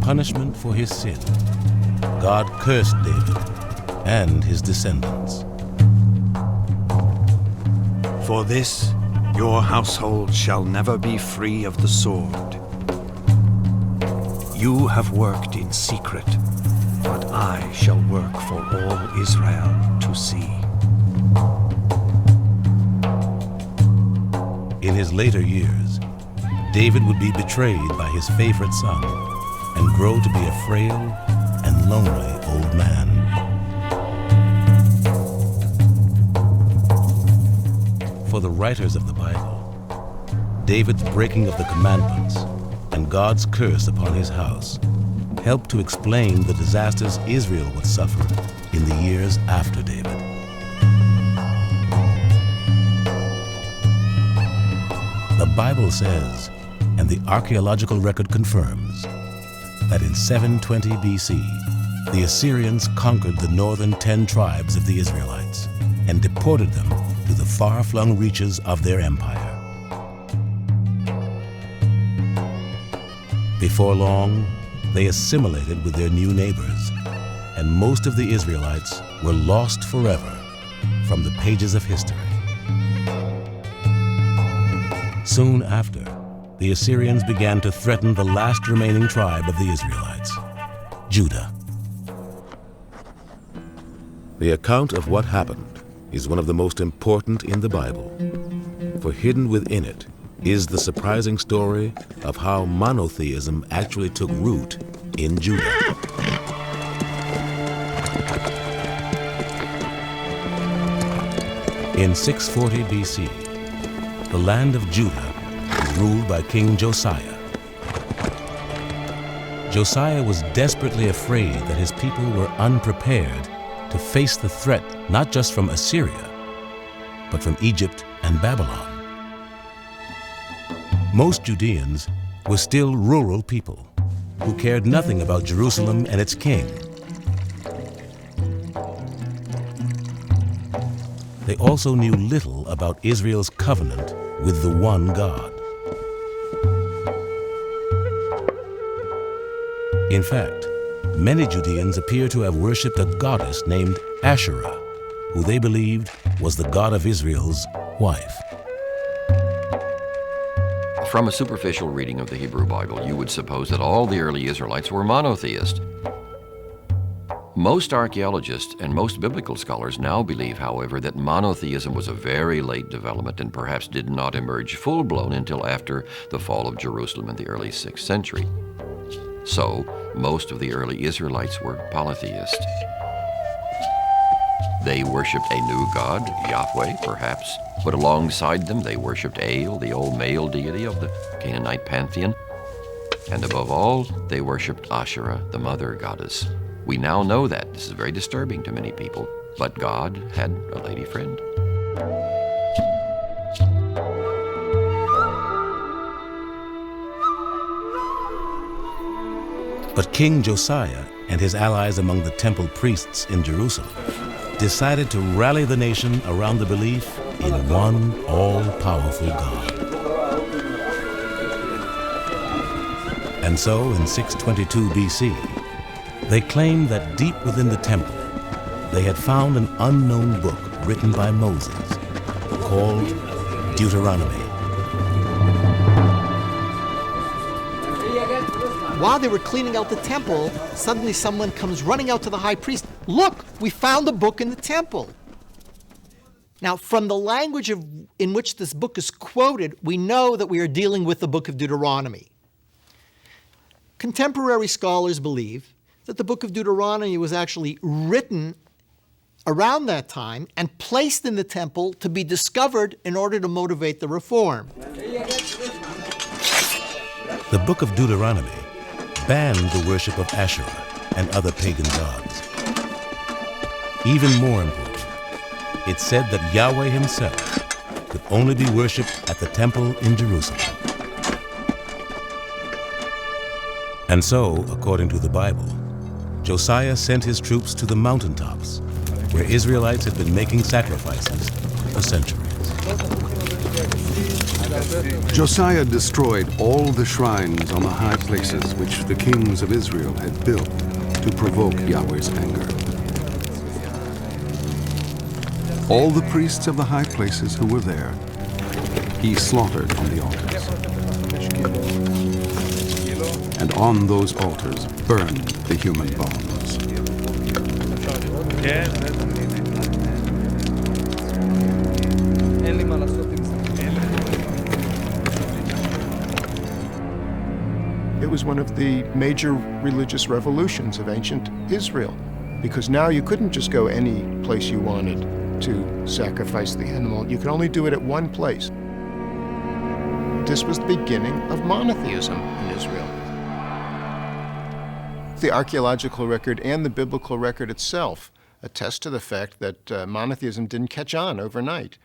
punishment for his sin, God cursed David and his descendants. For this, your household shall never be free of the sword. You have worked in secret, but I shall work for all Israel to see. In his later years, David would be betrayed by his favorite son and grow to be a frail and lonely old man. For the writers of the Bible, David's breaking of the commandments and God's curse upon his house helped to explain the disasters Israel would suffer in the years after David. The Bible says, and the archaeological record confirms, that in 720 BC, the Assyrians conquered the northern 10 tribes of the Israelites and deported them to the far-flung reaches of their empire. Before long, they assimilated with their new neighbors, and most of the Israelites were lost forever from the pages of history. Soon after, the Assyrians began to threaten the last remaining tribe of the Israelites, Judah. The account of what happened is one of the most important in the Bible, for hidden within it is the surprising story of how monotheism actually took root in Judah. In 640 BC, the land of Judah was ruled by King Josiah. Josiah was desperately afraid that his people were unprepared to face the threat not just from Assyria, but from Egypt and Babylon. Most Judeans were still rural people who cared nothing about Jerusalem and its king. They also knew little about Israel's covenant with the one God. In fact, many Judeans appear to have worshipped a goddess named Asherah, who they believed was the God of Israel's wife. From a superficial reading of the Hebrew Bible, you would suppose that all the early Israelites were monotheist. Most archaeologists and most biblical scholars now believe, however, that monotheism was a very late development and perhaps did not emerge full-blown until after the fall of Jerusalem in the early 6th century. So, most of the early Israelites were polytheist. They worshipped a new god, Yahweh, perhaps, but alongside them they worshipped El, the old male deity of the Canaanite pantheon. And above all, they worshipped Asherah, the mother goddess. We now know that. This is very disturbing to many people, but God had a lady friend. But King Josiah and his allies among the temple priests in Jerusalem decided to rally the nation around the belief in one all-powerful God. And so, in 622 BC, they claimed that deep within the temple, they had found an unknown book written by Moses called Deuteronomy. While they were cleaning out the temple, suddenly someone comes running out to the high priest. Look, we found a book in the temple. Now, from the language in which this book is quoted, we know that we are dealing with the book of Deuteronomy. Contemporary scholars believe that the book of Deuteronomy was actually written around that time and placed in the temple to be discovered in order to motivate the reform. The book of Deuteronomy banned the worship of Asherah and other pagan gods. Even more important, it said that Yahweh himself could only be worshipped at the temple in Jerusalem. And so, according to the Bible, Josiah sent his troops to the mountaintops, where Israelites had been making sacrifices for centuries. Josiah destroyed all the shrines on the high places which the kings of Israel had built to provoke Yahweh's anger. All the priests of the high places who were there, he slaughtered on the altars. And on those altars burned the human bones. It was one of the major religious revolutions of ancient Israel, because now you couldn't just go any place you wanted to sacrifice the animal. You could only do it at one place. This was the beginning of monotheism in Israel. The archaeological record and the biblical record itself attest to the fact that monotheism didn't catch on overnight.